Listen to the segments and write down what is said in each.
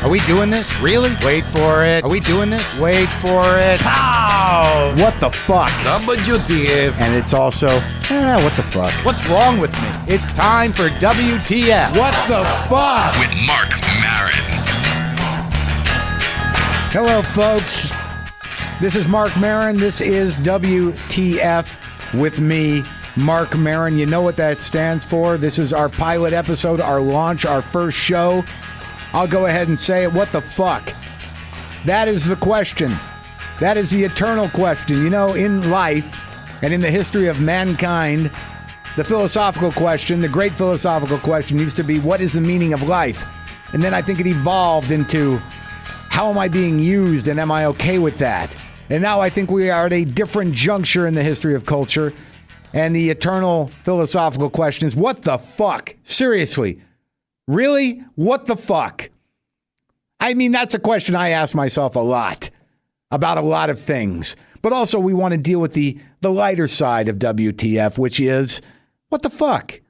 Are we doing this? Really? Wait for it. Are we doing this? Wait for it. How? What the fuck? WTF. And it's also, what the fuck? What's wrong with me? It's time for WTF. What the fuck? With Marc Maron. Hello, folks. This is Marc Maron. This is WTF with me, Marc Maron. You know what that stands for. This is our pilot episode, our launch, our first show. I'll go ahead and say it. What the fuck? That is the question. That is the eternal question. You know, in life and in the history of mankind, the philosophical question, the great philosophical question used to be, what is the meaning of life? And then I think it evolved into, how am I being used and am I okay with that? And now I think we are at a different juncture in the history of culture. And the eternal philosophical question is, what the fuck? Seriously. Really? What the fuck? I mean, that's a question I ask myself a lot about a lot of things. But also we want to deal with the lighter side of WTF, which is, what the fuck?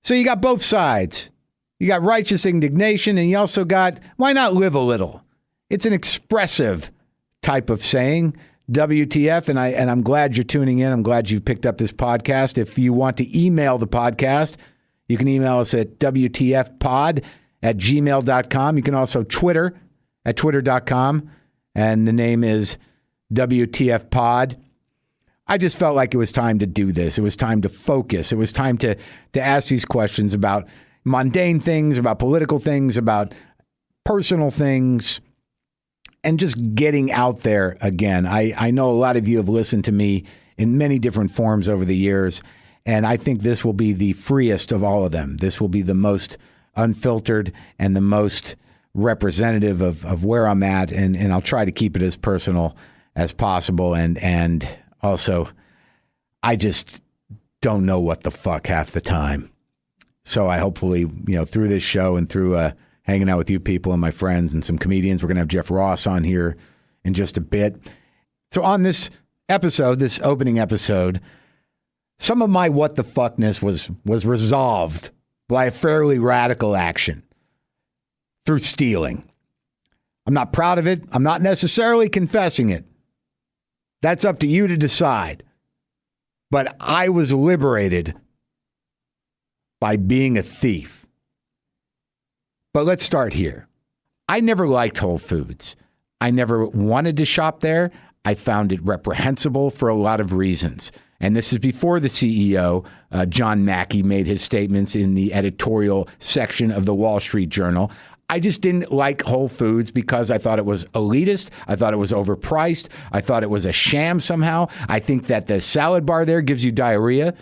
So you got both sides. You got righteous indignation, and you also got, why not live a little? It's an expressive type of saying, WTF, and I'm glad you're tuning in. I'm glad you picked up this podcast. If you want to email the podcast, you can email us at WTFpod@gmail.com. You can also Twitter at twitter.com, and the name is WTFpod. I just felt like it was time to do this. It was time to focus. It was time to ask these questions about mundane things, about political things, about personal things, and just getting out there again. I know a lot of you have listened to me in many different forms over the years, and I think this will be the freest of all of them. This will be the most unfiltered and the most representative of where I'm at, and I'll try to keep it as personal as possible. And also, I just don't know what the fuck half the time. So I hopefully, through this show and through hanging out with you people and my friends and some comedians, we're going to have Jeff Ross on here in just a bit. So on this episode, this opening episode, some of my what the fuckness was resolved by a fairly radical action through stealing. I'm not proud of it. I'm not necessarily confessing it. That's up to you to decide. But I was liberated by being a thief. But let's start here. I never liked Whole Foods. I never wanted to shop there. I found it reprehensible for a lot of reasons. And this is before the CEO, John Mackey, made his statements in the editorial section of the Wall Street Journal. I just didn't like Whole Foods because I thought it was elitist. I thought it was overpriced. I thought it was a sham somehow. I think that the salad bar there gives you diarrhea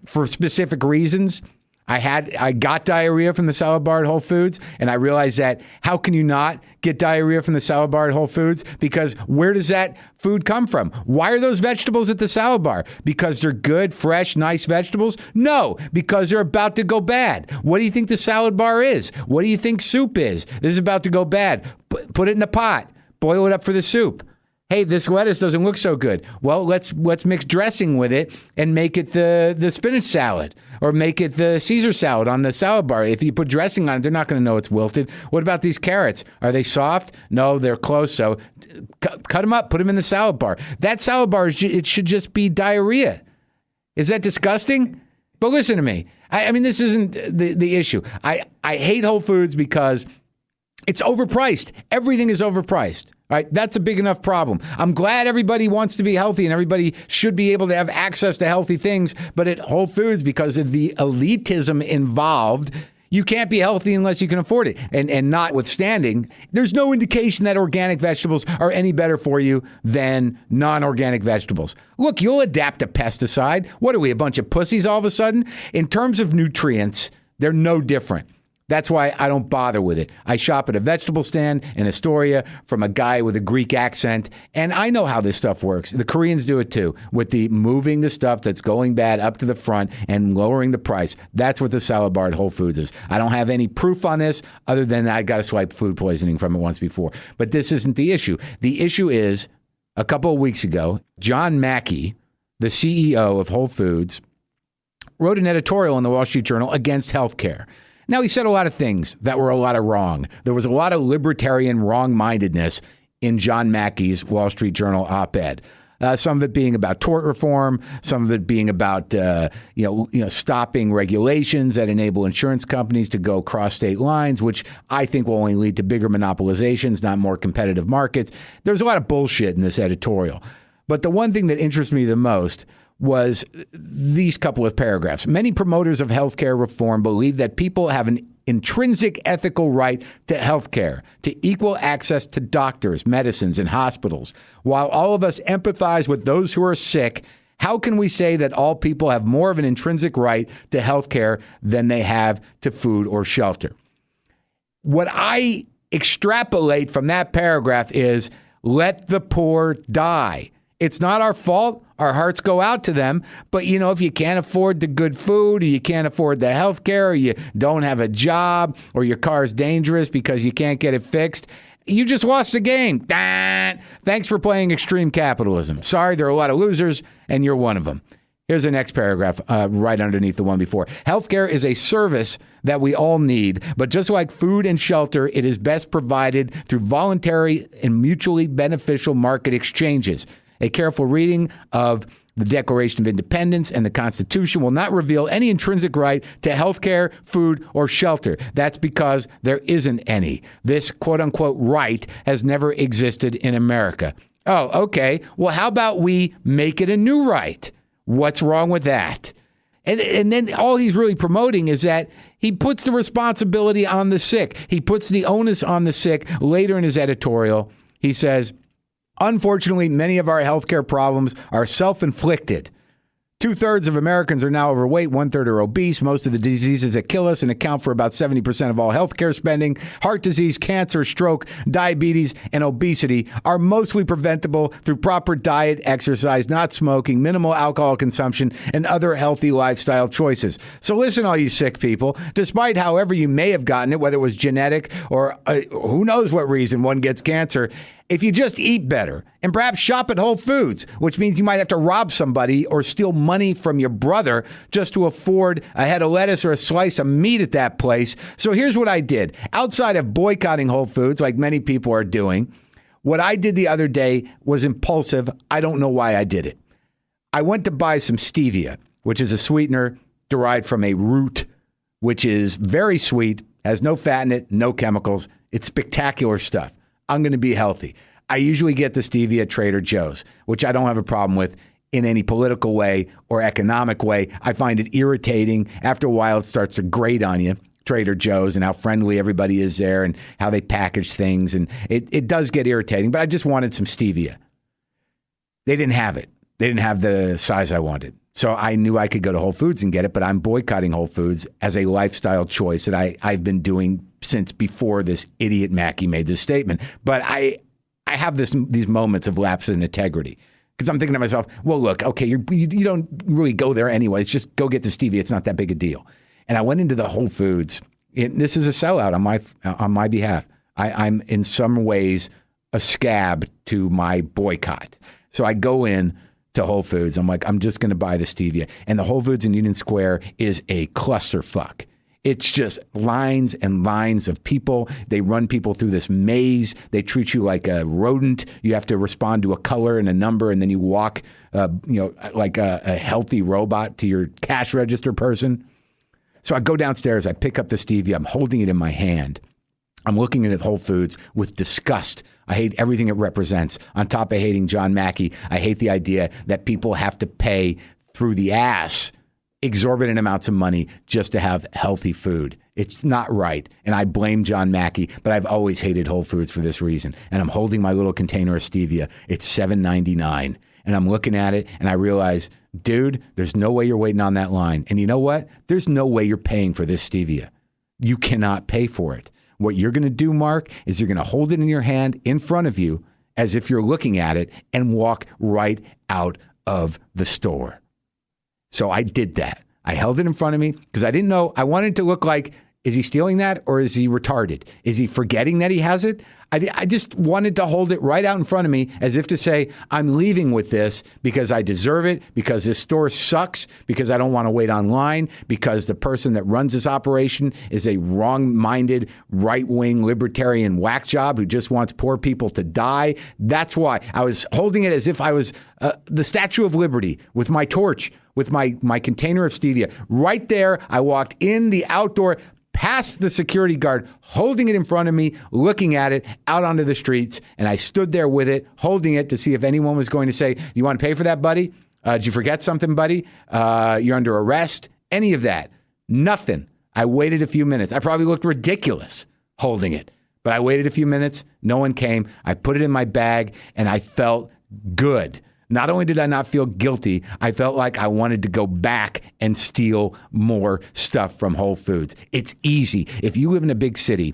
for specific reasons. I got diarrhea from the salad bar at Whole Foods, and I realized that how can you not get diarrhea from the salad bar at Whole Foods? Because where does that food come from? Why are those vegetables at the salad bar? Because they're good, fresh, nice vegetables? No, because they're about to go bad. What do you think the salad bar is? What do you think soup is? This is about to go bad. Put it in the pot. Boil it up for the soup. Hey, this lettuce doesn't look so good. Well, let's mix dressing with it and make it the spinach salad, or make it the Caesar salad on the salad bar. If you put dressing on it, they're not going to know it's wilted. What about these carrots? Are they soft? No, they're close. So cut them up, put them in the salad bar. That salad bar, it should just be diarrhea. Is that disgusting? But listen to me. I mean, this isn't the issue. I hate Whole Foods because it's overpriced. Everything is overpriced. All right, that's a big enough problem. I'm glad everybody wants to be healthy and everybody should be able to have access to healthy things. But at Whole Foods, because of the elitism involved, you can't be healthy unless you can afford it. And notwithstanding, there's no indication that organic vegetables are any better for you than non-organic vegetables. Look, you'll adapt to pesticide. What are we, a bunch of pussies all of a sudden? In terms of nutrients, they're no different. That's why I don't bother with it. I shop at a vegetable stand in Astoria from a guy with a Greek accent, and I know how this stuff works. The Koreans do it too, with the moving the stuff that's going bad up to the front and lowering the price. That's what the salad bar at Whole Foods is. I don't have any proof on this other than I got a slight food poisoning from it once before. But this isn't the issue. The issue is, a couple of weeks ago, John Mackey, the CEO of Whole Foods, wrote an editorial in the Wall Street Journal against healthcare. Now, he said a lot of things that were a lot of wrong. There was a lot of libertarian wrong-mindedness in John Mackey's Wall Street Journal op-ed. Some of it being about tort reform, some of it being about stopping regulations that enable insurance companies to go cross state lines, which I think will only lead to bigger monopolizations, not more competitive markets. There's a lot of bullshit in this editorial. But the one thing that interests me the most was these couple of paragraphs. Many promoters of healthcare reform believe that people have an intrinsic ethical right to healthcare, to equal access to doctors, medicines, and hospitals. While all of us empathize with those who are sick, how can we say that all people have more of an intrinsic right to healthcare than they have to food or shelter? What I extrapolate from that paragraph is, let the poor die. It's not our fault. Our hearts go out to them. But, if you can't afford the good food, or you can't afford the health care, or you don't have a job, or your car's dangerous because you can't get it fixed, you just lost the game. Thanks for playing extreme capitalism. Sorry, there are a lot of losers, and you're one of them. Here's the next paragraph right underneath the one before. Healthcare is a service that we all need, but just like food and shelter, it is best provided through voluntary and mutually beneficial market exchanges. A careful reading of the Declaration of Independence and the Constitution will not reveal any intrinsic right to health care, food, or shelter. That's because there isn't any. This quote-unquote right has never existed in America. Oh, okay. Well, how about we make it a new right? What's wrong with that? And then all he's really promoting is that he puts the responsibility on the sick. He puts the onus on the sick. Later in his editorial, he says, unfortunately, many of our healthcare problems are self-inflicted. 2/3 of Americans are now overweight, 1/3 are obese. Most of the diseases that kill us and account for about 70% of all healthcare spending, heart disease, cancer, stroke, diabetes, and obesity, are mostly preventable through proper diet, exercise, not smoking, minimal alcohol consumption, and other healthy lifestyle choices. So listen, all you sick people, despite however you may have gotten it, whether it was genetic or who knows what reason one gets cancer, if you just eat better and perhaps shop at Whole Foods, which means you might have to rob somebody or steal money from your brother just to afford a head of lettuce or a slice of meat at that place. So here's what I did. Outside of boycotting Whole Foods, like many people are doing, what I did the other day was impulsive. I don't know why I did it. I went to buy some stevia, which is a sweetener derived from a root, which is very sweet, has no fat in it, no chemicals. It's spectacular stuff. I'm going to be healthy. I usually get the stevia at Trader Joe's, which I don't have a problem with in any political way or economic way. I find it irritating. After a while, it starts to grate on you, Trader Joe's, and how friendly everybody is there and how they package things. And it does get irritating, but I just wanted some stevia. They didn't have it. They didn't have the size I wanted. So I knew I could go to Whole Foods and get it, but I'm boycotting Whole Foods as a lifestyle choice that I've been doing since before this idiot Mackey made this statement. But I have these moments of lapse in integrity because I'm thinking to myself, well, look, okay, you don't really go there anyways. Just go get the stevia. It's not that big a deal. And I went into the Whole Foods. This is a sellout on my behalf. I'm in some ways a scab to my boycott. So I go in to Whole Foods. I'm like, I'm just going to buy the stevia. And the Whole Foods in Union Square is a clusterfuck. It's just lines and lines of people. They run people through this maze. They treat you like a rodent. You have to respond to a color and a number, and then you walk, like a healthy robot to your cash register person. So I go downstairs. I pick up the stevia. I'm holding it in my hand. I'm looking at Whole Foods with disgust. I hate everything it represents. On top of hating John Mackey, I hate the idea that people have to pay through the ass exorbitant amounts of money just to have healthy food. It's not right. And I blame John Mackey, but I've always hated Whole Foods for this reason. And I'm holding my little container of stevia. It's $7.99. And I'm looking at it and I realize, dude, there's no way you're waiting on that line. And you know what? There's no way you're paying for this stevia. You cannot pay for it. What you're going to do, Mark, is you're going to hold it in your hand in front of you as if you're looking at it and walk right out of the store. So I did that. I held it in front of me because I didn't know. I wanted it to look like Is he stealing that, or is he retarded? Is he forgetting that he has it? I just wanted to hold it right out in front of me as if to say, I'm leaving with this because I deserve it, because this store sucks, because I don't want to wait online, because the person that runs this operation is a wrong-minded, right-wing libertarian whack job who just wants poor people to die. That's why I was holding it as if I was the Statue of Liberty with my torch, with my container of stevia. Right there, I walked in the outdoor, past the security guard, holding it in front of me, looking at it out onto the streets, and I stood there with it, holding it to see if anyone was going to say, do you want to pay for that, buddy? Did you forget something, buddy? You're under arrest? Any of that. Nothing. I waited a few minutes. I probably looked ridiculous holding it, but I waited a few minutes. No one came. I put it in my bag, and I felt good. Not only did I not feel guilty, I felt like I wanted to go back and steal more stuff from Whole Foods. It's easy. If you live in a big city,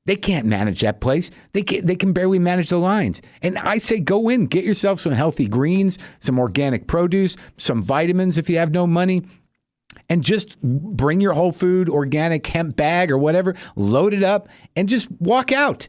they can't manage that place. They can barely manage the lines. And I say go in, get yourself some healthy greens, some organic produce, some vitamins if you have no money, and just bring your whole food organic hemp bag or whatever, load it up, and just walk out.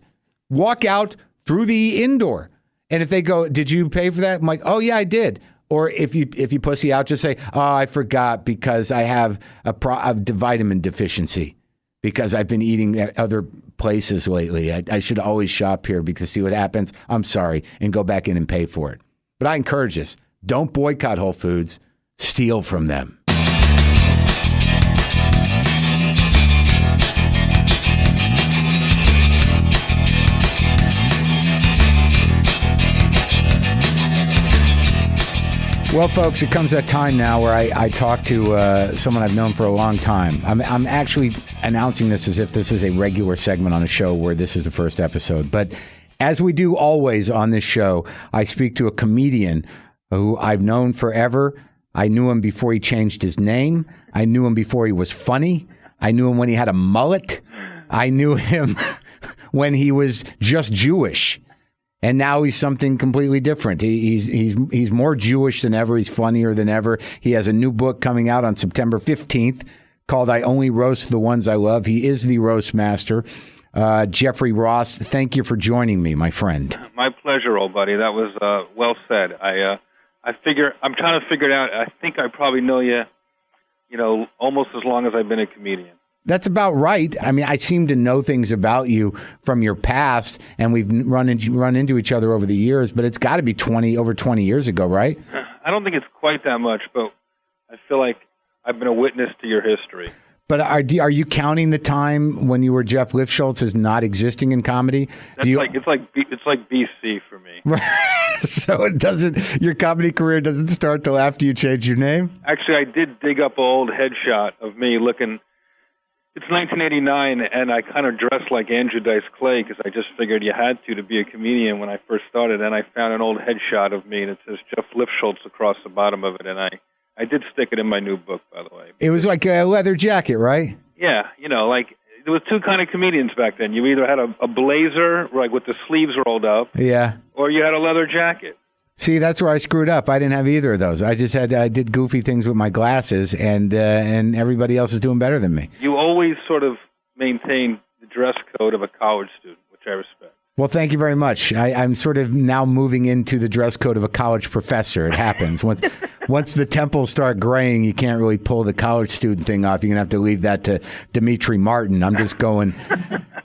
Walk out through the indoor. And if they go, did you pay for that? I'm like, oh, yeah, I did. Or if you pussy out, just say, oh, I forgot because I have a vitamin deficiency because I've been eating at other places lately. I should always shop here because see what happens. I'm sorry. And go back in and pay for it. But I encourage this. Don't boycott Whole Foods. Steal from them. Well, folks, it comes that time now where I talk to someone I've known for a long time. I'm actually announcing this as if this is a regular segment on a show where this is the first episode. But as we do always on this show, I speak to a comedian who I've known forever. I knew him before he changed his name. I knew him before he was funny. I knew him when he had a mullet. I knew him when he was just Jewish. And now he's something completely different. He's more Jewish than ever. He's funnier than ever. He has a new book coming out on September 15th called I Only Roast the Ones I Love. He is the Roastmaster. Jeffrey Ross, thank you for joining me, my friend. My pleasure, old buddy. That was well said. I'm trying to figure it out. I think I probably know you, almost as long as I've been a comedian. That's about right. I mean, I seem to know things about you from your past, and we've run into each other over the years, but it's got to be over 20 years ago, right? I don't think it's quite that much, but I feel like I've been a witness to your history. But are you counting the time when you were Jeff Lifschultz as not existing in comedy? It's like BC for me. Right. So your comedy career doesn't start till after you change your name? Actually, I did dig up an old headshot of me looking. It's 1989, and I kind of dressed like Andrew Dice Clay because I just figured you had to be a comedian when I first started. And I found an old headshot of me, and it says Jeff Lifschultz across the bottom of it. And I did stick it in my new book, by the way. It was like a leather jacket, right? Yeah, like there was two kind of comedians back then. You either had a blazer, like with the sleeves rolled up, yeah, or you had a leather jacket. See, that's where I screwed up. I didn't have either of those. I did goofy things with my glasses, and everybody else is doing better than me. You always sort of maintain the dress code of a college student, which I respect. Well, thank you very much. I'm sort of now moving into the dress code of a college professor. It happens. Once the temples start graying, you can't really pull the college student thing off. You're going to have to leave that to Dimitri Martin. I'm just going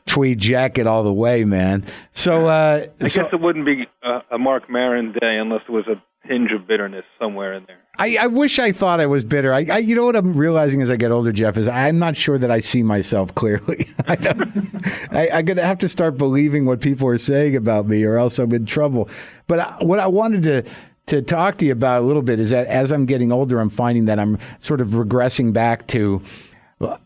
tweed jacket all the way, man. So I guess it wouldn't be a Marc Maron day unless there was a hinge of bitterness somewhere in there. I wish I thought I was bitter. You know what I'm realizing as I get older, Jeff, is I'm not sure that I see myself clearly. I'm going to have to start believing what people are saying about me or else I'm in trouble. But what I wanted to talk to you about a little bit is that as I'm getting older, I'm finding that I'm sort of regressing back to,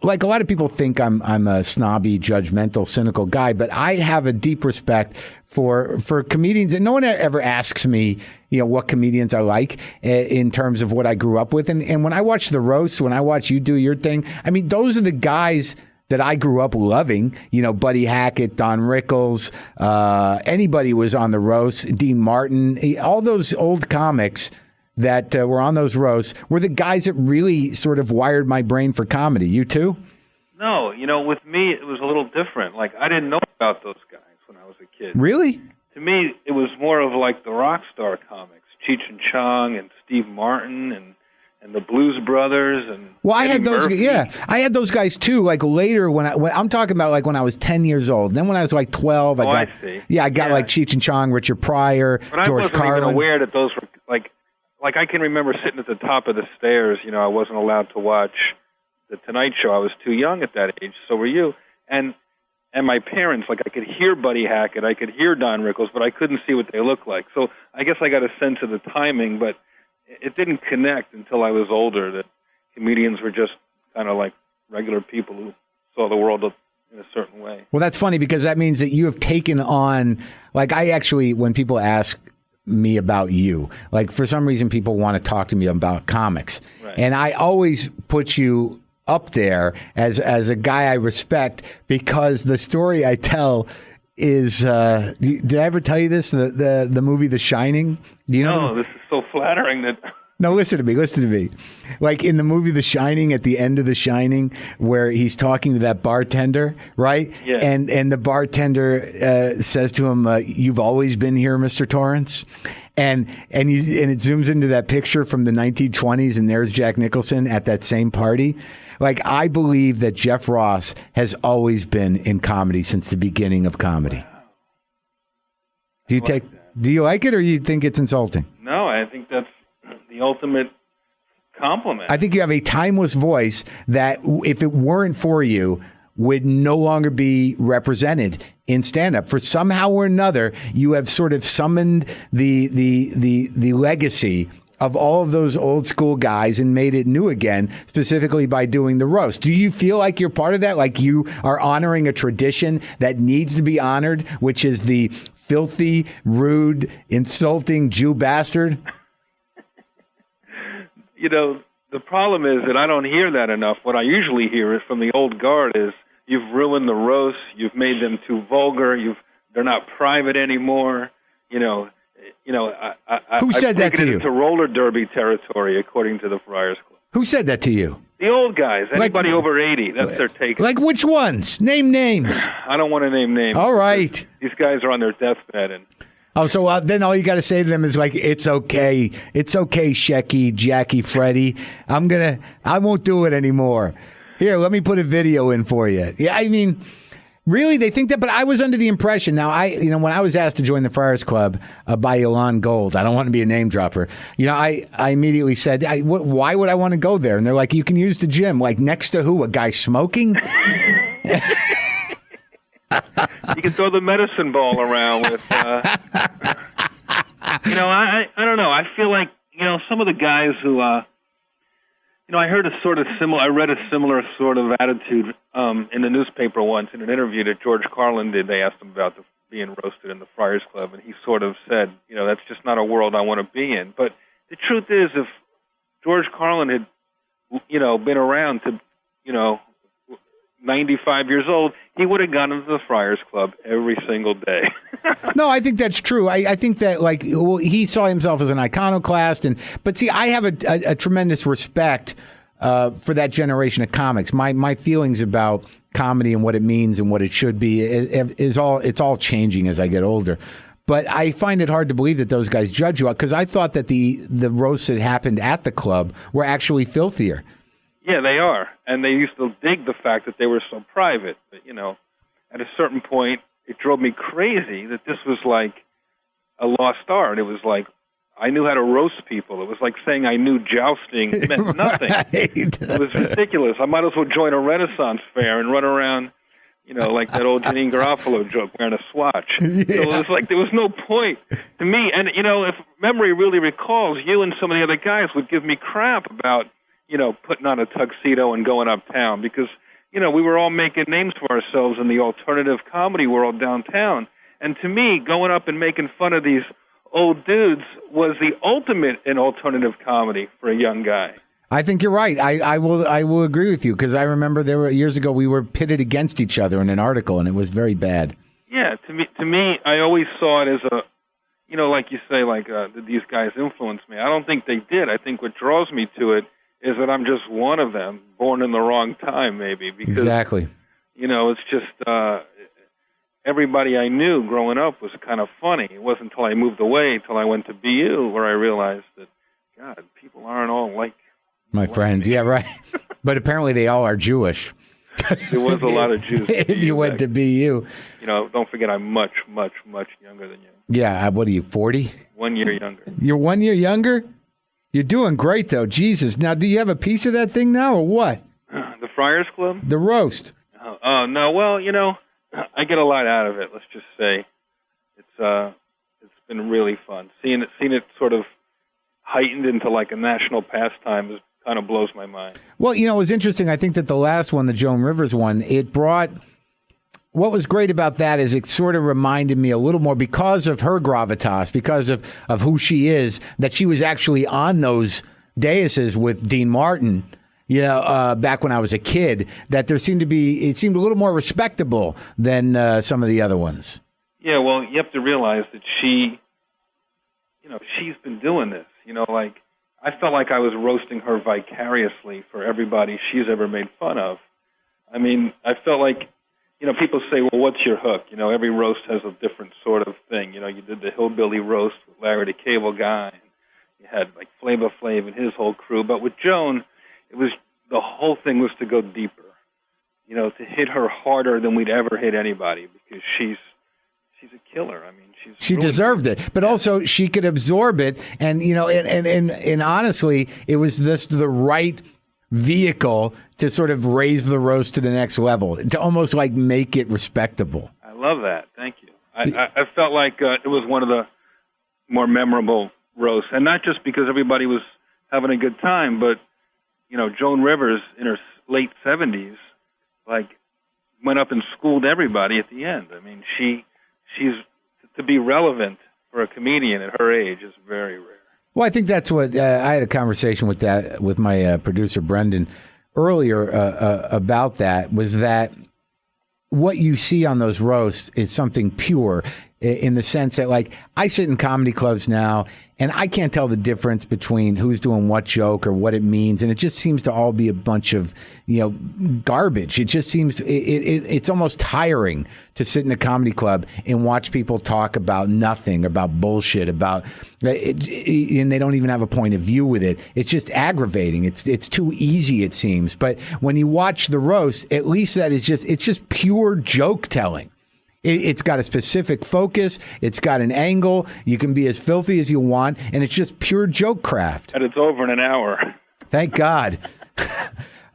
like a lot of people think I'm a snobby, judgmental, cynical guy, but I have a deep respect for comedians. And no one ever asks me, what comedians I like in terms of what I grew up with. And when I watch the roasts, when I watch you do your thing, I mean, those are the guys that I grew up loving. Buddy Hackett, Don Rickles, anybody was on the roast, Dean Martin, all those old comics that were on those roasts were the guys that really sort of wired my brain for comedy. You too? No, with me, it was a little different. Like, I didn't know about those guys when I was a kid. Really? To me, it was more of like the rock star comics, Cheech and Chong and Steve Martin and the Blues Brothers and I had those. Murphy. Yeah, I had those guys too. Like later, when I'm talking about like when I was 10 years old. Then when I was like 12, I see. Yeah, I got like Cheech and Chong, Richard Pryor, but George Carlin. I wasn't even aware that those were like I can remember sitting at the top of the stairs. I wasn't allowed to watch the Tonight Show. I was too young at that age. So were you. And my parents, like I could hear Buddy Hackett, I could hear Don Rickles, but I couldn't see what they looked like. So I guess I got a sense of the timing, but it didn't connect until I was older that comedians were just kind of like regular people who saw the world in a certain way. Well, that's funny because that means that you have taken on, like I actually, when people ask me about you, like for some reason people want to talk to me about comics. Right. And I always put you up there as a guy I respect because the story I tell is, did I ever tell you this? The movie The Shining? Do you know? No, this is so flattering that... No, listen to me. Like in the movie The Shining, at the end of The Shining, where he's talking to that bartender, right? Yeah. And the bartender says to him, "You've always been here, Mr. Torrance." And it zooms into that picture from the 1920s, and there's Jack Nicholson at that same party. Like, I believe that Jeff Ross has always been in comedy since the beginning of comedy. Wow. Do you like it, or you think it's insulting? No, I think that's the ultimate compliment. I think you have a timeless voice that, if it weren't for you, would no longer be represented in stand-up. For somehow or another, you have sort of summoned the legacy of all of those old school guys and made it new again, specifically by doing the roast. Do you feel like you're part of that? Like you are honoring a tradition that needs to be honored, which is the filthy, rude, insulting Jew bastard? The problem is that I don't hear that enough. What I usually hear is from the old guard is, you've ruined the roast, you've made them too vulgar, they're not private anymore. Who said that to you? It's into roller derby territory, according to the Friars Club. Who said that to you? The old guys. Anybody over 80. That's their take. Like which ones? Name names. I don't want to name names. All right. These guys are on their deathbed. So then all you got to say to them is like, it's okay, Shecky, Jackie, Freddie. I won't do it anymore. Here, let me put a video in for you. Yeah, I mean, really, they think that, but I was under the impression. Now, when I was asked to join the Friars Club by Elon Gold, I don't want to be a name dropper. I immediately said, why would I want to go there? And they're like, you can use the gym. Like, next to who? A guy smoking? You can throw the medicine ball around with, I don't know. I feel like, some of the guys who, I heard I read a similar sort of attitude in the newspaper once in an interview that George Carlin did. They asked him about being roasted in the Friars Club, and he sort of said, that's just not a world I want to be in. But the truth is, if George Carlin had, been around to, 95 years old, he would have gone into the Friars Club every single day. No, I think that's true. I think that he saw himself as an iconoclast, but see, I have a tremendous respect for that generation of comics. My feelings about comedy and what it means and what it should be it's all changing as I get older. But I find it hard to believe that those guys judge you out, because I thought that the roasts that happened at the club were actually filthier. Yeah, they are. And they used to dig the fact that they were so private. But, at a certain point, it drove me crazy that this was like a lost art. It was like I knew how to roast people. It was like saying I knew jousting meant nothing. Right. It was ridiculous. I might as well join a Renaissance fair and run around, like that old Janine Garofalo joke, wearing a swatch. Yeah. So it was like there was no point to me. And, if memory really recalls, you and some of the other guys would give me crap about, putting on a tuxedo and going uptown because, we were all making names for ourselves in the alternative comedy world downtown. And to me, going up and making fun of these old dudes was the ultimate in alternative comedy for a young guy. I think you're right. I will agree with you, because I remember there were years ago we were pitted against each other in an article, and it was very bad. Yeah, to me, I always saw it as a, like you say, did these guys influence me? I don't think they did. I think what draws me to it is that I'm just one of them, born in the wrong time, maybe. Because, exactly. It's just everybody I knew growing up was kind of funny. It wasn't until I moved away, until I went to BU, where I realized that, God, people aren't all like my friends. Yeah, right. But apparently they all are Jewish. There was a lot of Jews. If you went to BU. Don't forget I'm much, much, much younger than you. Yeah, what are you, 40? 1 year younger. You're 1 year younger? You're doing great, though. Jesus. Now, do you have a piece of that thing now, or what? The Friars Club? The roast. Oh, no. Well, I get a lot out of it, let's just say. It's been really fun. Seeing it sort of heightened into like a national pastime kind of blows my mind. Well, it was interesting. I think that the last one, the Joan Rivers one, it brought... What was great about that is it sort of reminded me a little more, because of her gravitas, because of who she is, that she was actually on those daises with Dean Martin, back when I was a kid, that it seemed a little more respectable than some of the other ones. Yeah, well, you have to realize that she's been doing this. I felt like I was roasting her vicariously for everybody she's ever made fun of. I mean, I felt like, people say, well, what's your hook? Every roast has a different sort of thing. You did the hillbilly roast with Larry the Cable Guy, and you had like Flavor Flav and his whole crew. But with Joan, the whole thing was to go deeper, to hit her harder than we'd ever hit anybody, because she's a killer. I mean, she really deserved it, but also she could absorb it, and and honestly, it was the right vehicle to sort of raise the roast to the next level, to almost like make it respectable. I love that. Thank you. I felt like it was one of the more memorable roasts, and not just because everybody was having a good time, but Joan Rivers in her late 70s, like, went up and schooled everybody at the end. I mean, she's to be relevant for a comedian at her age is very rare. Well, I think that's what I had a conversation with my producer Brendan earlier about that, was that what you see on those roasts is something pure, in the sense that, like, I sit in comedy clubs now and I can't tell the difference between who's doing what joke or what it means, and it just seems to all be a bunch of garbage. It just seems it's almost tiring to sit in a comedy club and watch people talk about nothing, about bullshit, about it, and they don't even have a point of view with it. It's just aggravating. It's too easy, it seems. But when you watch the roast, at least it's just pure joke telling. It's got a specific focus. It's got an angle. You can be as filthy as you want, and it's just pure joke craft. And it's over in an hour. Thank God.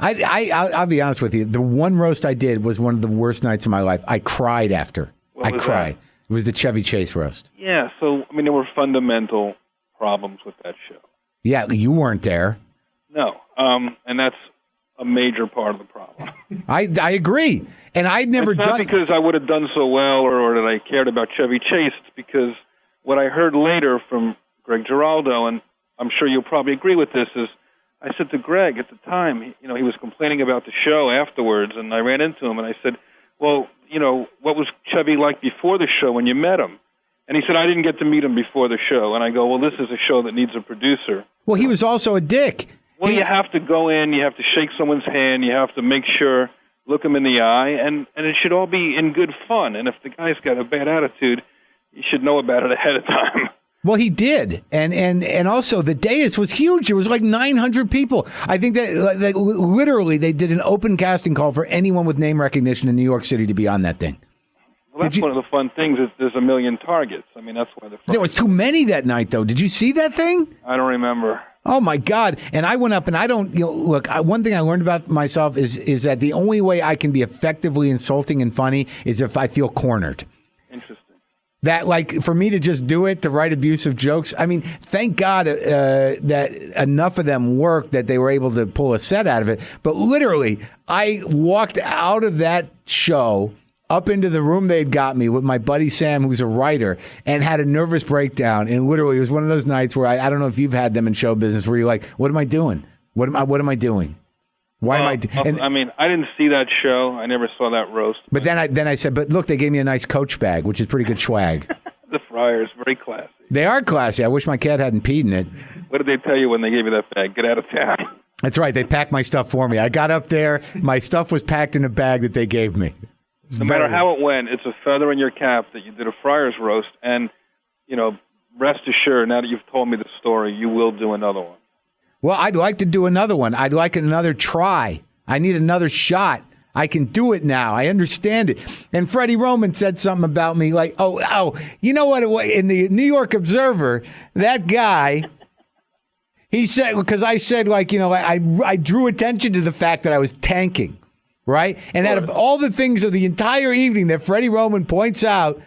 I'll be honest with you. The one roast I did was one of the worst nights of my life. I cried after. I cried. It was the Chevy Chase roast. Yeah, so, I mean, there were fundamental problems with that show. Yeah, you weren't there. No, and that's a major part of the problem. I agree. And I'd never done... It's not because I would have done so well or that I cared about Chevy Chase. It's because what I heard later from Greg Giraldo, and I'm sure you'll probably agree with this, is I said to Greg at the time, he was complaining about the show afterwards, and I ran into him and I said, well, what was Chevy like before the show when you met him? And he said, I didn't get to meet him before the show. And I go, well, this is a show that needs a producer. Well, he was also a dick. Well, you have to go in, you have to shake someone's hand, you have to make sure, look them in the eye, and it should all be in good fun. And if the guy's got a bad attitude, you should know about it ahead of time. Well, he did. And also the dais was huge. It was like 900 people. I think that literally they did an open casting call for anyone with name recognition in New York City to be on that thing. Well, that's one of the fun things is there's a million targets. I mean, that's why there was too many that night, though. Did you see that thing? I don't remember. Oh, my God. And I went up and I don't, look, one thing I learned about myself is that the only way I can be effectively insulting and funny is if I feel cornered. Interesting. That, like, for me to just do it, to write abusive jokes, I mean, thank God that enough of them worked that they were able to pull a set out of it. But literally, I walked out of that show up into the room they'd got me with my buddy Sam, who's a writer, and had a nervous breakdown. And literally, it was one of those nights where I don't know if you've had them in show business, where you're like, what am I doing? What am I doing? Why am I? I mean, I didn't see that show. I never saw that roast. But then I said, but look, they gave me a nice Coach bag, which is pretty good swag. The Friars, very classy. They are classy. I wish my cat hadn't peed in it. What did they tell you when they gave you that bag? Get out of town. That's right. They packed my stuff for me. I got up there. My stuff was packed in a bag that they gave me. No matter how it went, it's a feather in your cap that you did a Friar's roast. And, rest assured, now that you've told me the story, you will do another one. Well, I'd like to do another one. I'd like another try. I need another shot. I can do it now. I understand it. And Freddie Roman said something about me like, you know what? In the New York Observer, that guy, he said, because I said, I drew attention to the fact that I was tanking, right? And out of all the things of the entire evening that Freddie Roman points out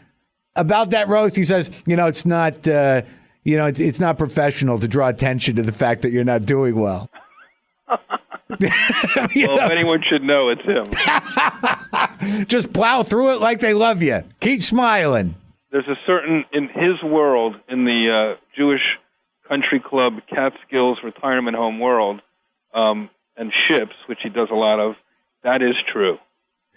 about that roast, he says, it's not, it's not professional to draw attention to the fact that you're not doing well. If anyone should know, it's him. Just plow through it like they love you. Keep smiling. There's a certain, in his world, in the Jewish country club Catskills retirement home world, and ships, which he does a lot of, that is true.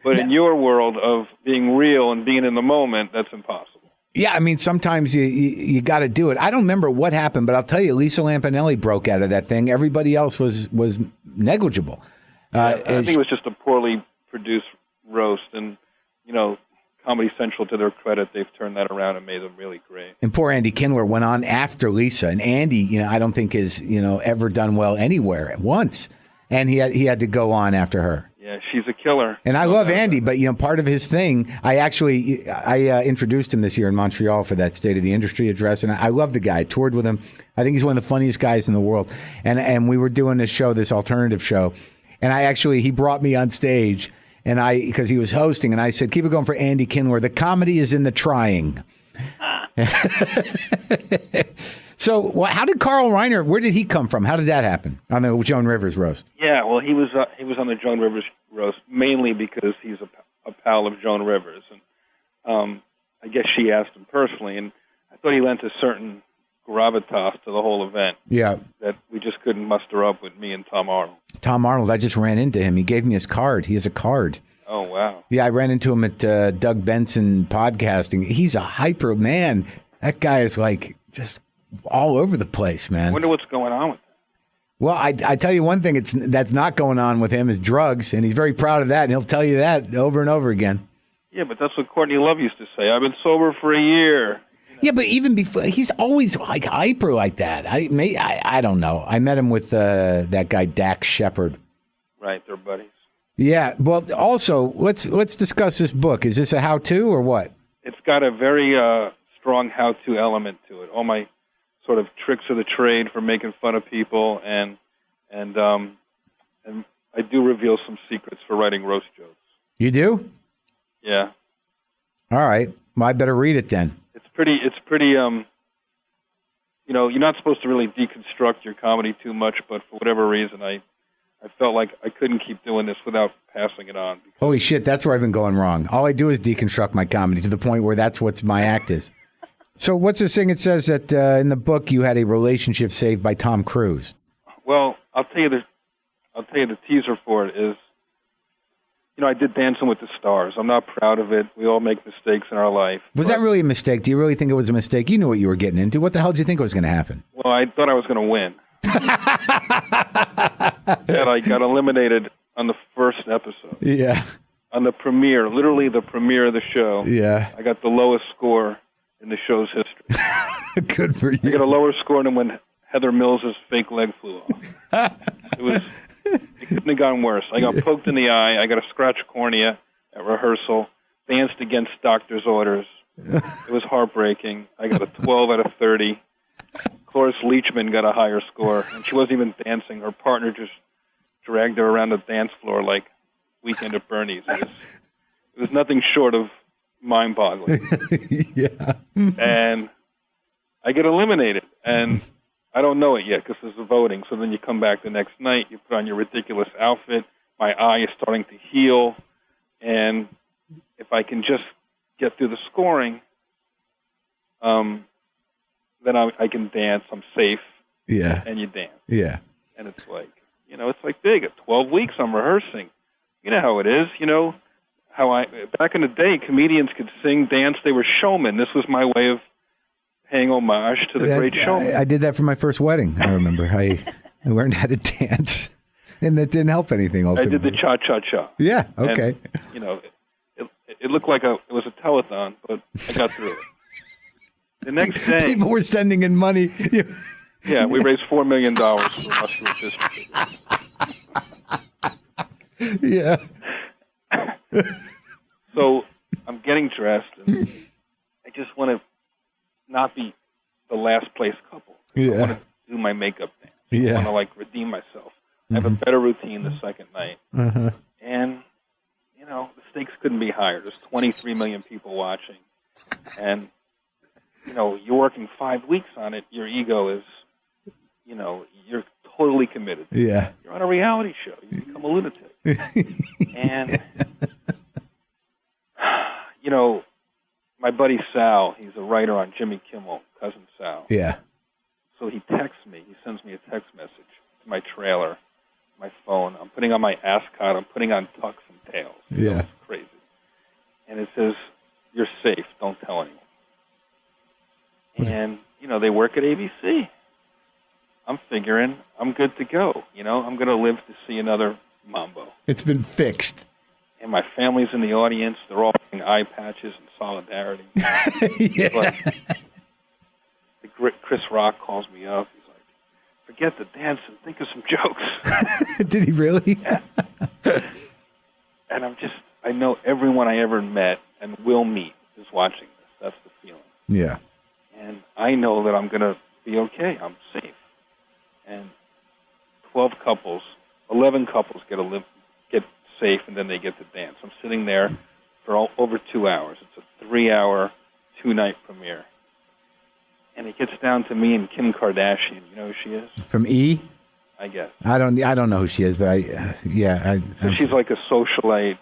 But in your world of being real and being in the moment, that's impossible. Yeah, I mean, sometimes you got to do it. I don't remember what happened, but I'll tell you, Lisa Lampanelli broke out of that thing. Everybody else was negligible. I think it was just a poorly produced roast, and Comedy Central, to their credit, they've turned that around and made them really great. And poor Andy Kindler went on after Lisa, and Andy, I don't think is ever done well anywhere once, and he had to go on after her. Yeah, she's a killer. And I love Andy, but part of his thing, I introduced him this year in Montreal for that State of the Industry address, and I love the guy. I toured with him. I think he's one of the funniest guys in the world. And we were doing this show, this alternative show, and he brought me on stage, and because he was hosting, and I said, keep it going for Andy Kindler. The comedy is in the trying. So, how did Carl Reiner? Where did he come from? How did that happen on the Joan Rivers roast? Yeah, well, he was on the Joan Rivers roast mainly because he's a pal of Joan Rivers, and I guess she asked him personally, and I thought he lent a certain gravitas to the whole event. Yeah, that we just couldn't muster up with me and Tom Arnold. Tom Arnold, I just ran into him. He gave me his card. He has a card. Oh wow! Yeah, I ran into him at Doug Benson podcasting. He's a hyper man. That guy is just all over the place, man. I wonder what's going on with that. Well, I tell you one thing that's not going on with him is drugs, and he's very proud of that, and he'll tell you that over and over again. Yeah, but that's what Courtney Love used to say. I've been sober for a year. Yeah, but even before, he's always hyper like that. I don't know. I met him with that guy Dax Shepard. Right, they're buddies. Yeah. Well, also let's discuss this book. Is this a how-to or what? It's got a very strong how-to element to it. All my sort of tricks of the trade for making fun of people, and I do reveal some secrets for writing roast jokes. You do? Yeah. All right. Well, I better read it then. It's pretty. You're not supposed to really deconstruct your comedy too much, but for whatever reason, I felt like I couldn't keep doing this without passing it on. Holy shit, that's where I've been going wrong. All I do is deconstruct my comedy to the point where that's what my act is. So what's this thing? It says that in the book you had a relationship saved by Tom Cruise. Well, I'll tell you the teaser for it is, I did Dancing with the Stars. I'm not proud of it. We all make mistakes in our life. Was that really a mistake? Do you really think it was a mistake? You knew what you were getting into. What the hell did you think was going to happen? Well, I thought I was going to win. And I got eliminated on the first episode. Yeah. On the premiere, literally the premiere of the show. Yeah. I got the lowest score in the show's history. Good for you. I got a lower score than when Heather Mills' fake leg flew off. It couldn't have gone worse. I got poked in the eye. I got a scratch cornea at rehearsal. Danced against doctor's orders. It was heartbreaking. I got a 12 out of 30. Cloris Leachman got a higher score, and she wasn't even dancing. Her partner just dragged her around the dance floor like Weekend at Bernie's. It was nothing short of mind-boggling. Yeah. And I get eliminated, and I don't know it yet because there's the voting. So then you come back the next night, you put on your ridiculous outfit. My eye is starting to heal, and if I can just get through the scoring, then I can dance. I'm safe. Yeah. And you dance. Yeah. And it's like big. At 12 weeks, I'm rehearsing. You know how it is. Back in the day, comedians could sing, dance. They were showmen. This was my way of paying homage to the great showman. I did that for my first wedding. I remember. I learned how to dance. And that didn't help anything ultimately. I did the cha-cha-cha. Yeah, okay. And, it looked like it was a telethon, but I got through it. The next day... People were sending in money. Yeah, we raised $4 million for muscular dystrophy. Yeah. So I'm getting dressed, and I just want to not be the last place couple. Yeah. I want to do my makeup dance. Yeah. I want to redeem myself. I have a better routine the second night, and the stakes couldn't be higher. There's 23 million people watching, and you're working 5 weeks on it. Your ego is, you're totally committed. Yeah. You're on a reality show. You become a lunatic, and my buddy Sal, he's a writer on Jimmy Kimmel, cousin Sal. Yeah. So he texts me. He sends me a text message to my trailer, my phone. I'm putting on my ascot. I'm putting on tux and tails. Yeah. It's crazy. And it says, "You're safe. Don't tell anyone." And, they work at ABC. I'm figuring I'm good to go. I'm going to live to see another Mambo. It's been fixed. And my family's in the audience. They're all wearing eye patches in solidarity. Yeah. Chris Rock calls me up. He's like, "Forget the dance and think of some jokes." Did he really? Yeah. And I know everyone I ever met and will meet is watching this. That's the feeling. Yeah. And I know that I'm going to be okay. I'm safe. And 11 couples get safe, and then they get to dance. I'm sitting there for over 2 hours. It's a 3-hour, 2-night premiere. And it gets down to me and Kim Kardashian. You know who she is? From E? I guess. I don't know who she is, but she's like a socialite,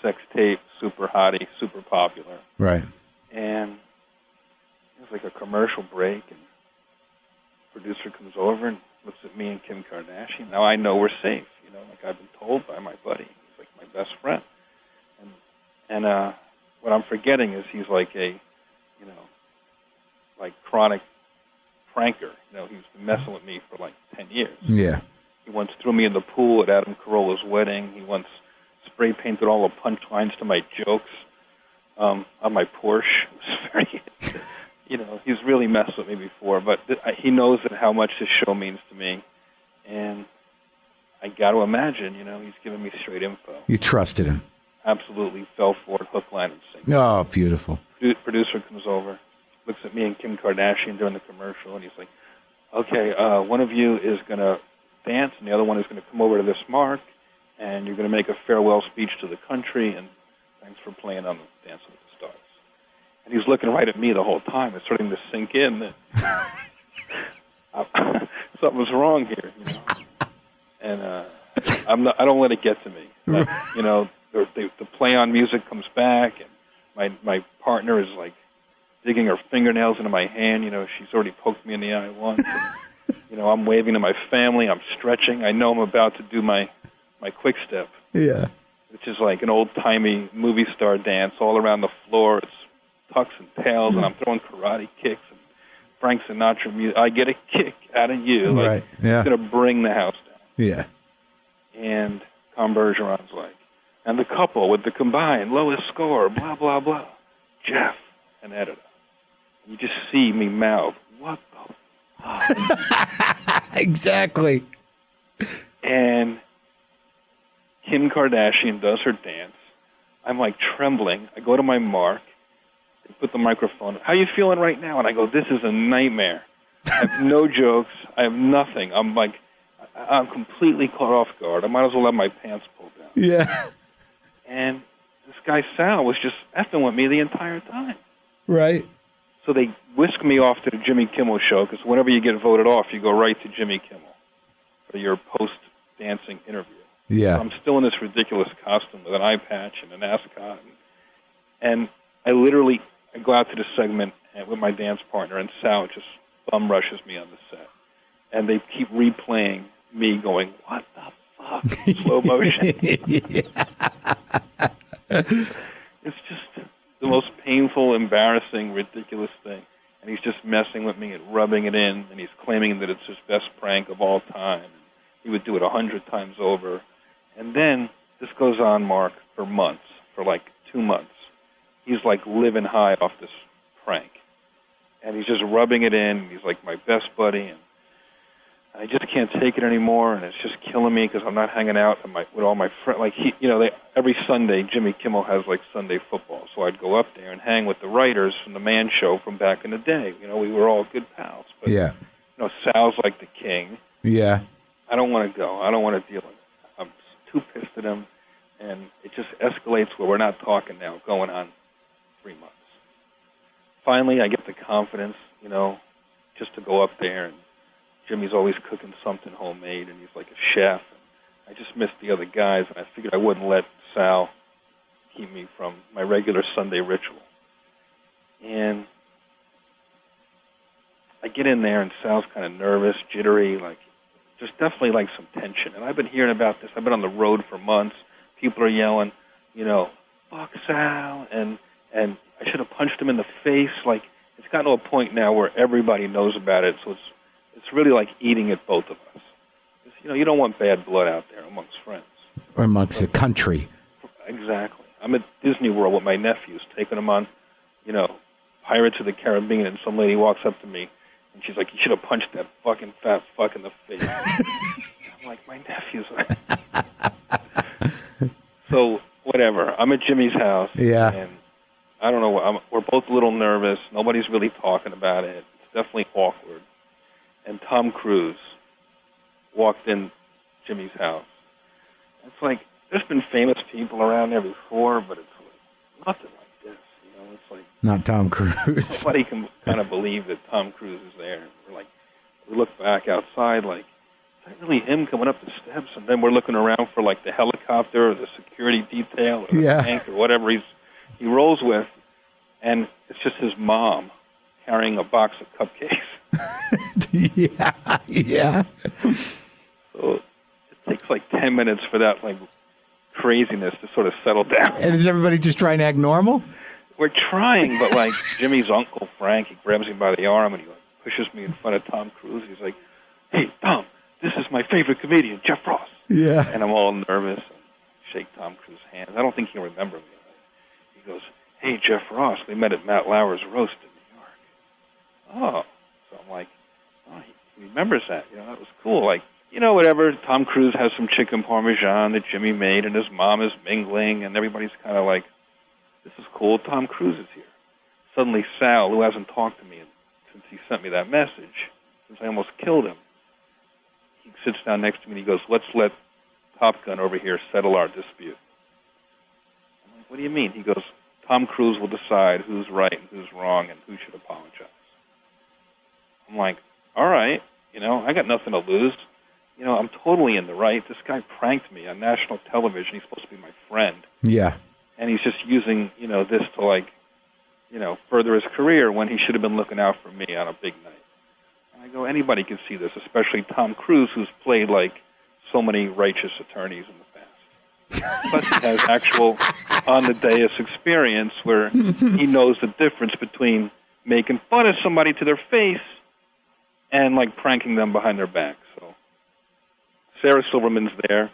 sex tape, super hottie, super popular. Right. And it was like a commercial break, and the producer comes over and looks at me and Kim Kardashian. Now I know we're safe, like I've been told by my buddy. He's like my best friend. And what I'm forgetting is he's like a, like chronic pranker. He's been messing with me for like 10 years. Yeah. He once threw me in the pool at Adam Carolla's wedding. He once spray painted all the punchlines to my jokes on my Porsche. It was very, he's really messed with me before, but he knows how much this show means to me. And I got to imagine, he's giving me straight info. You trusted him. Absolutely fell for it, hook, line, and sinker. Oh, beautiful. Producer comes over, looks at me and Kim Kardashian during the commercial, and he's like, "Okay, one of you is going to dance, and the other one is going to come over to this mark, and you're going to make a farewell speech to the country, and thanks for playing on the Dance with the Stars." And he's looking right at me the whole time. It's starting to sink in that something's wrong here, And I don't let it get to me. But, the play on music comes back, and my partner is like digging her fingernails into my hand. She's already poked me in the eye once. And, I'm waving to my family. I'm stretching. I know I'm about to do my quick step. Yeah. Which is like an old-timey movie star dance all around the floor. It's tux and tails, and I'm throwing karate kicks and Frank Sinatra music. I get a kick out of you. Like, right. Yeah. It's going to bring the house down. Yeah. And Tom Bergeron's like, "And the couple with the combined lowest score, blah, blah, blah. Jeff, an editor." You just see me mouth, "What the fuck?" Exactly. And Kim Kardashian does her dance. I'm like trembling. I go to my mark. They put the microphone. "How you feeling right now?" And I go, "This is a nightmare. I have no jokes. I have nothing." I'm completely caught off guard. I might as well have my pants pulled down. Yeah. And this guy Sal was just effing with me the entire time. Right. So they whisked me off to the Jimmy Kimmel show, because whenever you get voted off, you go right to Jimmy Kimmel for your post-dancing interview. Yeah. So I'm still in this ridiculous costume with an eye patch and an ascot. And I go out to the segment with my dance partner, and Sal just bum rushes me on the set. And they keep replaying me going, "What the fuck?" Slow motion. It's just the most painful, embarrassing, ridiculous thing. And he's just messing with me and rubbing it in, and he's claiming that it's his best prank of all time. He would do it 100 times over. And then this goes on, Mark, for months, for like 2 months. He's like living high off this prank. And he's just rubbing it in. He's like my best buddy. And I just can't take it anymore. And it's just killing me because I'm not hanging out with all my friends. Like, every Sunday, Jimmy Kimmel has like Sunday football. So I'd go up there and hang with the writers from the Man Show from back in the day. We were all good pals. But, yeah. Sal's like the king. Yeah. I don't want to go. I don't want to deal with it. I'm too pissed at him. And it just escalates where we're not talking now, going on 3 months. Finally, I get the confidence, just to go up there. And Jimmy's always cooking something homemade, and he's like a chef. And I just missed the other guys, and I figured I wouldn't let Sal keep me from my regular Sunday ritual. And I get in there, and Sal's kind of nervous, jittery, just definitely like some tension. And I've been hearing about this. I've been on the road for months. People are yelling, fuck Sal, and I should have punched him in the face. Like, it's gotten to a point now where everybody knows about it, so it's really like eating at both of us. You don't want bad blood out there amongst friends. Or amongst the country. Exactly. I'm at Disney World with my nephews, taking them on, Pirates of the Caribbean, and some lady walks up to me, and she's like, you should have punched that fucking fat fuck in the face. I'm like, my nephews. So, whatever. I'm at Jimmy's house. Yeah. And I don't know. We're both a little nervous. Nobody's really talking about it. It's definitely awkward. And Tom Cruise walked in Jimmy's house. It's like, there's been famous people around there before, but it's like nothing like this. It's like not Tom Cruise. Nobody can kind of believe that Tom Cruise is there. We look back outside, like, is that really him coming up the steps? And then we're looking around for like the helicopter or the security detail or the tank or whatever he rolls with, and it's just his mom carrying a box of cupcakes. Yeah. So it takes like 10 minutes for that like craziness to sort of settle down. And is everybody just trying to act normal? We're trying, but like Jimmy's uncle Frank, he grabs me by the arm and he pushes me in front of Tom Cruise. He's like, "Hey, Tom, this is my favorite comedian, Jeff Ross." Yeah. And I'm all nervous and shake Tom Cruise's hand. I don't think he'll remember me. He goes, "Hey, Jeff Ross, we met at Matt Lauer's roast in New York." Oh. So I'm like, oh, he remembers that. That was cool. Like, whatever. Tom Cruise has some chicken parmesan that Jimmy made, and his mom is mingling, and everybody's kind of like, this is cool. Tom Cruise is here. Suddenly Sal, who hasn't talked to me since he sent me that message, since I almost killed him, he sits down next to me and he goes, "Let's let Top Gun over here settle our dispute." I'm like, "What do you mean?" He goes, "Tom Cruise will decide who's right and who's wrong and who should apologize." I'm like, all right, I got nothing to lose. I'm totally in the right. This guy pranked me on national television. He's supposed to be my friend. Yeah. And he's just using, this to like, further his career when he should have been looking out for me on a big night. And I go, anybody can see this, especially Tom Cruise, who's played like so many righteous attorneys in the past. Plus he has actual on-the-dais experience where he knows the difference between making fun of somebody to their face and like pranking them behind their back. So Sarah Silverman's there.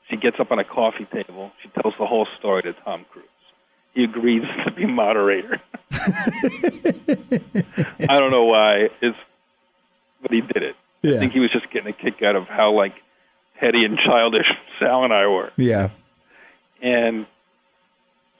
She gets up on a coffee table. She tells the whole story to Tom Cruise. He agrees to be moderator. I don't know why, but he did it. Yeah. I think he was just getting a kick out of how like petty and childish Sal and I were. Yeah. And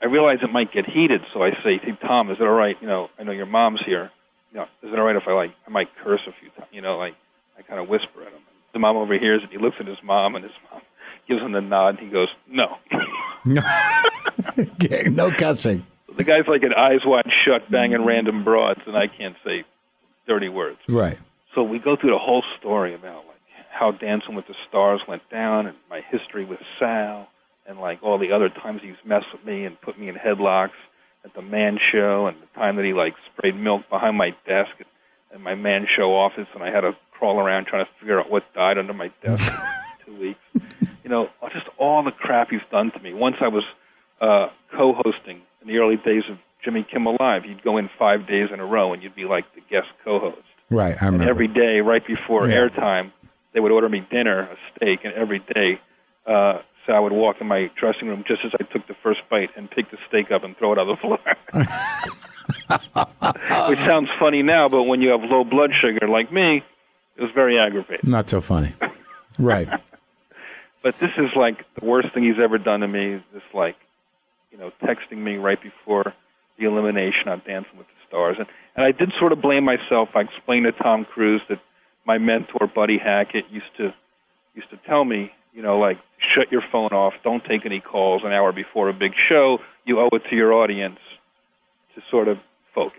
I realize it might get heated, so I say, "Hey, Tom, is it all right? I know your mom's here. Is it all right if I might curse a few times? I kind of whisper at him. The mom overhears it. He looks at his mom, and his mom gives him the nod. And he goes, "No." No. No cussing. The guy's like an eyes wide shut, banging random broads, and I can't say dirty words. Right. So we go through the whole story about like how Dancing with the Stars went down, and my history with Sal, and like all the other times he's messed with me and put me in headlocks at the Man Show, and the time that he like sprayed milk behind my desk at my Man Show office, and I had to crawl around trying to figure out what died under my desk for 2 weeks. Just all the crap he's done to me. Once I was co-hosting in the early days of Jimmy Kimmel Live. You'd go in 5 days in a row, and you'd be like the guest co-host. Right, I remember. And every day, right before airtime, they would order me dinner, a steak, and every day, so I would walk in my dressing room just as I took the first bite and pick the steak up and throw it on the floor. Which sounds funny now, but when you have low blood sugar like me, it was very aggravating. Not so funny. Right. But this is like the worst thing he's ever done to me. This texting me right before the elimination on Dancing with the Stars. And I did sort of blame myself. I explained to Tom Cruise that my mentor, Buddy Hackett, used to tell me, shut your phone off, don't take any calls an hour before a big show. You owe it to your audience to sort of focus.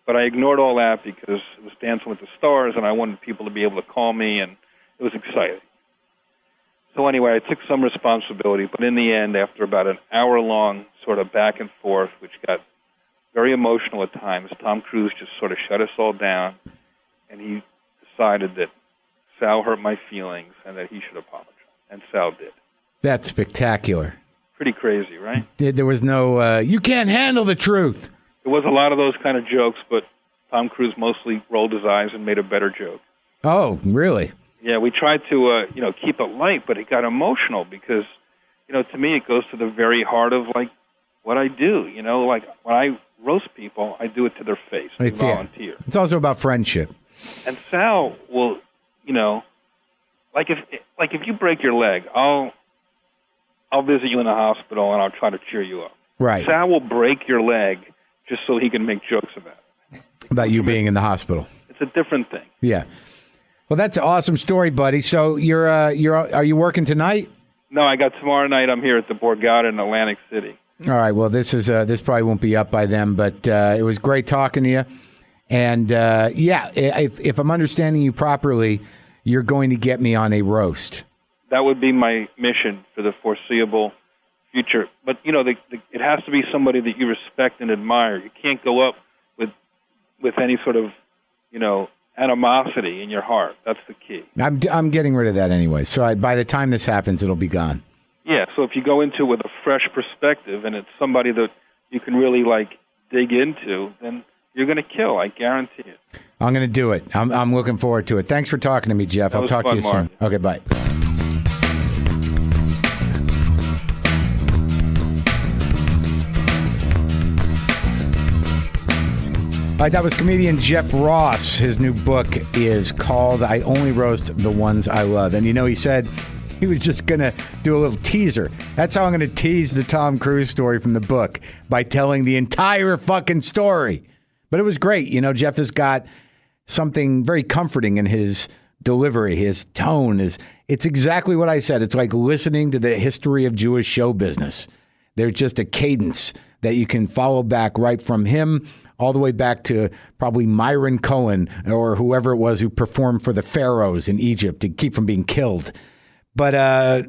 But I ignored all that because it was Dancing with the Stars, and I wanted people to be able to call me, and it was exciting. So anyway, I took some responsibility, but in the end, after about an hour-long sort of back and forth, which got very emotional at times, Tom Cruise just sort of shut us all down, and he decided that Sal hurt my feelings and that he should apologize. And Sal did. That's spectacular. Pretty crazy, right? There was no, you can't handle the truth. There was a lot of those kind of jokes, but Tom Cruise mostly rolled his eyes and made a better joke. Oh, really? Yeah, we tried to, keep it light, but it got emotional because, to me it goes to the very heart of, what I do. When I roast people, I do it to their face. I volunteer. It's also about friendship. And Sal will, if you break your leg, I'll visit you in the hospital and I'll try to cheer you up. Right. Sal will break your leg just so he can make jokes about it. About you being in the hospital. It's a different thing. Yeah. Well, that's an awesome story, buddy. So are you working tonight? No, I got tomorrow night. I'm here at the Borgata in Atlantic City. All right. Well, this probably won't be up by then, but it was great talking to you. And if I'm understanding you properly, you're going to get me on a roast. That would be my mission for the foreseeable future. But, it has to be somebody that you respect and admire. You can't go up with any sort of, animosity in your heart. That's the key. I'm getting rid of that anyway. So by the time this happens, it'll be gone. Yeah, so if you go into it with a fresh perspective and it's somebody that you can really, dig into, then you're going to kill. I guarantee it. I'm going to do it. I'm looking forward to it. Thanks for talking to me, Jeff. I'll talk to you soon. Okay, bye. All right, that was comedian Jeff Ross. His new book is called I Only Roast the Ones I Love. And he said he was just going to do a little teaser. That's how I'm going to tease the Tom Cruise story from the book, by telling the entire fucking story. But it was great. Jeff has got something very comforting in his delivery, his tone. It's exactly what I said. It's like listening to the history of Jewish show business. There's just a cadence that you can follow back right from him all the way back to probably Myron Cohen or whoever it was who performed for the pharaohs in Egypt to keep from being killed. But I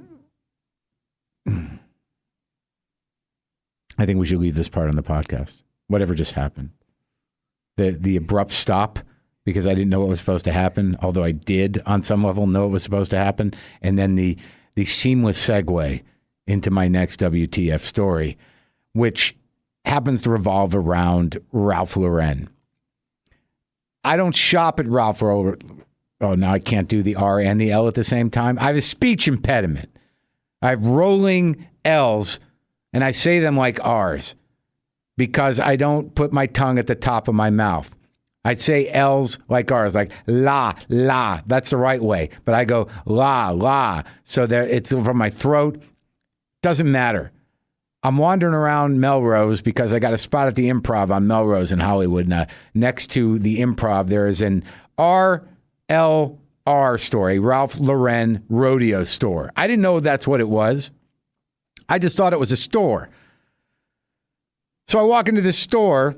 think we should leave this part on the podcast. Whatever just happened. The abrupt stop, because I didn't know what was supposed to happen, although I did on some level know what was supposed to happen. And then the seamless segue into my next WTF story, which happens to revolve around Ralph Lauren. I don't shop at Ralph Lauren. Oh, now I can't do the R and the L at the same time. I have a speech impediment. I have rolling L's, and I say them like R's because I don't put my tongue at the top of my mouth. I'd say L's like R's, like la, la. That's the right way. But I go la, la. So it's from my throat. Doesn't matter. I'm wandering around Melrose because I got a spot at the Improv on Melrose in Hollywood. And, next to the Improv, there is an RLR store, a Ralph Lauren rodeo store. I didn't know that's what it was. I just thought it was a store. So I walk into this store,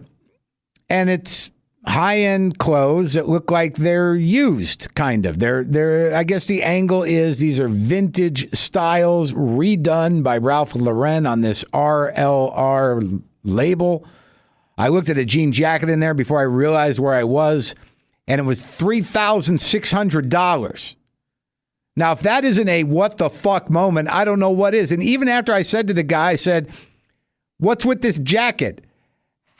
and it's high-end clothes that look like they're used, kind of. They're. I guess the angle is these are vintage styles redone by Ralph Lauren on this RLR label. I looked at a jean jacket in there before I realized where I was, and it was $3,600. Now, if that isn't a what the fuck moment, I don't know what is. And even after I said to the guy, I said, "What's with this jacket?"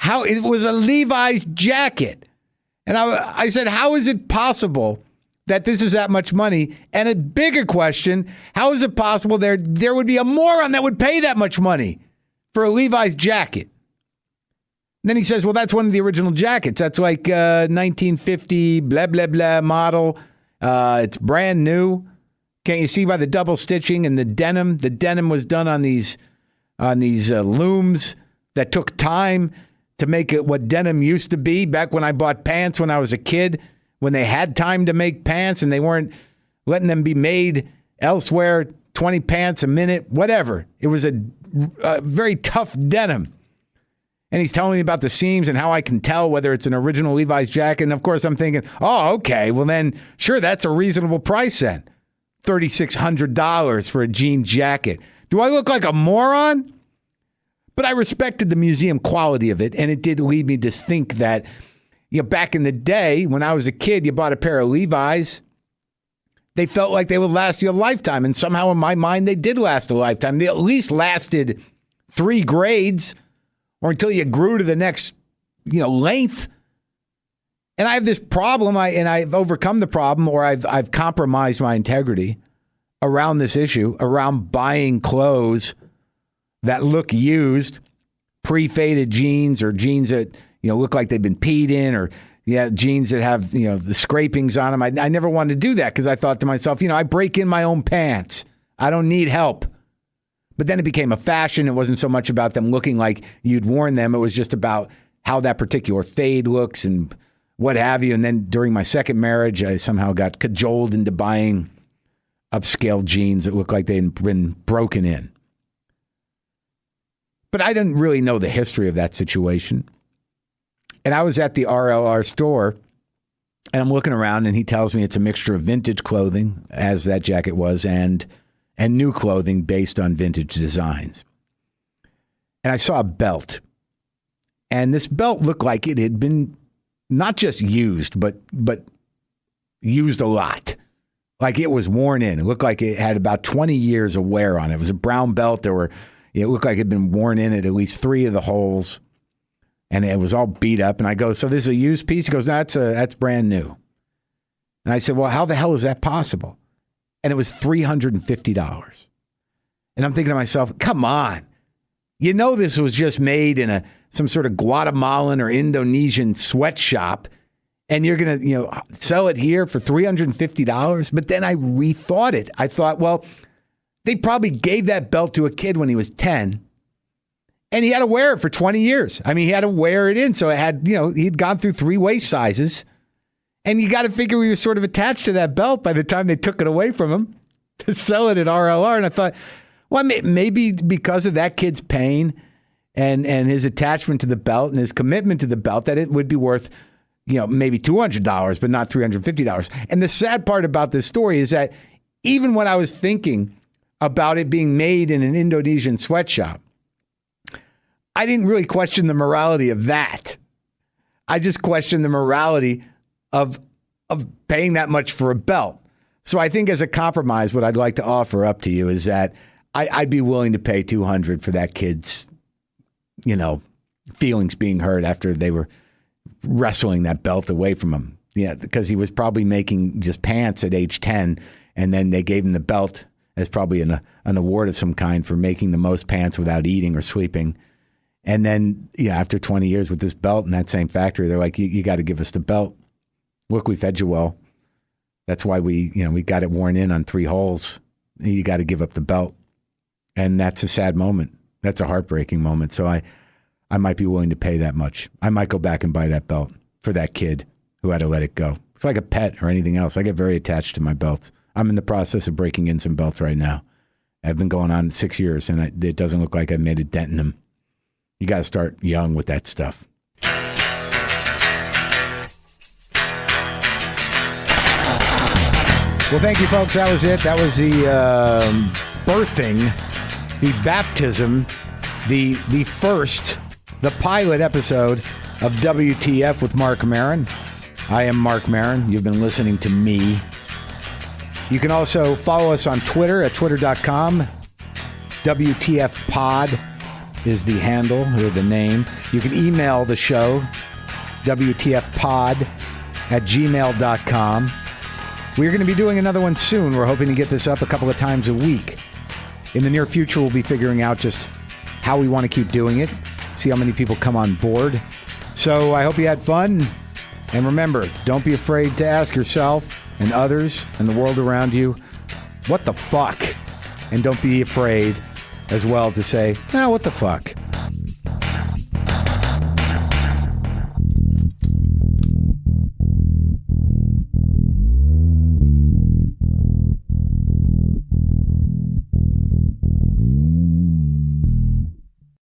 It was a Levi's jacket. And I said, how is it possible that this is that much money? And a bigger question, how is it possible there would be a moron that would pay that much money for a Levi's jacket? And then he says, well, that's one of the original jackets. That's like 1950 blah, blah, blah model. It's brand new. Can't you see by the double stitching and the denim? The denim was done on these looms that took time to make it what denim used to be back when I bought pants when I was a kid, when they had time to make pants and they weren't letting them be made elsewhere, 20 pants a minute, whatever. It was a very tough denim. And he's telling me about the seams and how I can tell whether it's an original Levi's jacket. And of course, I'm thinking, oh, okay, well then, sure, that's a reasonable price then. $3,600 for a jean jacket. Do I look like a moron? But I respected the museum quality of it, and it did lead me to think that, back in the day, when I was a kid, you bought a pair of Levi's, they felt like they would last you a lifetime, and somehow in my mind, they did last a lifetime. They at least lasted 3 grades, or until you grew to the next, length. And I have this problem, and I've overcome the problem, or I've compromised my integrity around this issue, around buying clothes that look used, pre-faded jeans or jeans that, look like they've been peed in, or jeans that have, the scrapings on them. I never wanted to do that because I thought to myself, I break in my own pants. I don't need help. But then it became a fashion. It wasn't so much about them looking like you'd worn them. It was just about how that particular fade looks and what have you. And then during my second marriage, I somehow got cajoled into buying upscale jeans that looked like they'd been broken in. But I didn't really know the history of that situation. And I was at the RLR store, and I'm looking around, and he tells me it's a mixture of vintage clothing, as that jacket was, and new clothing based on vintage designs. And I saw a belt. And this belt looked like it had been not just used, but used a lot. Like it was worn in. It looked like it had about 20 years of wear on it. It was a brown belt. It looked like it had been worn in at least 3 of the holes, and it was all beat up. And I go, so this is a used piece? He goes, no, that's brand new. And I said, well, how the hell is that possible? And it was $350. And I'm thinking to myself, come on. This was just made in some sort of Guatemalan or Indonesian sweatshop, and you're going to, sell it here for $350? But then I rethought it. I thought, well, they probably gave that belt to a kid when he was 10, and he had to wear it for 20 years. I mean, he had to wear it in. So it had, he'd gone through 3 waist sizes, and you got to figure he was sort of attached to that belt by the time they took it away from him to sell it at RLR. And I thought, well, maybe because of that kid's pain and his attachment to the belt and his commitment to the belt, that it would be worth, maybe $200, but not $350. And the sad part about this story is that even when I was thinking about it being made in an Indonesian sweatshop, I didn't really question the morality of that. I just questioned the morality of paying that much for a belt. So I think as a compromise, what I'd like to offer up to you is that I'd be willing to pay $200 for that kid's, feelings being hurt after they were wrestling that belt away from him. Yeah, because he was probably making just pants at age 10, and then they gave him the belt as probably an award of some kind for making the most pants without eating or sleeping. And then, after 20 years with this belt in that same factory, they're like, you got to give us the belt. Look, we fed you well. That's why we got it worn in on 3 holes. You got to give up the belt. And that's a sad moment. That's a heartbreaking moment. So I might be willing to pay that much. I might go back and buy that belt for that kid who had to let it go. It's like a pet or anything else. I get very attached to my belts. I'm in the process of breaking in some belts right now. I've been going on 6 years, and it doesn't look like I've made a dent in them. You got to start young with that stuff. Well, thank you, folks. That was it. That was the birthing, the baptism, the pilot episode of WTF with Marc Maron. I am Marc Maron. You've been listening to me. You can also follow us on Twitter at twitter.com. WTF Pod is the handle or the name. You can email the show, WTFpod@gmail.com. We're going to be doing another one soon. We're hoping to get this up a couple of times a week. In the near future, we'll be figuring out just how we want to keep doing it, see how many people come on board. So I hope you had fun. And remember, don't be afraid to ask yourself and others and the world around you, what the fuck? And don't be afraid as well to say, what the fuck?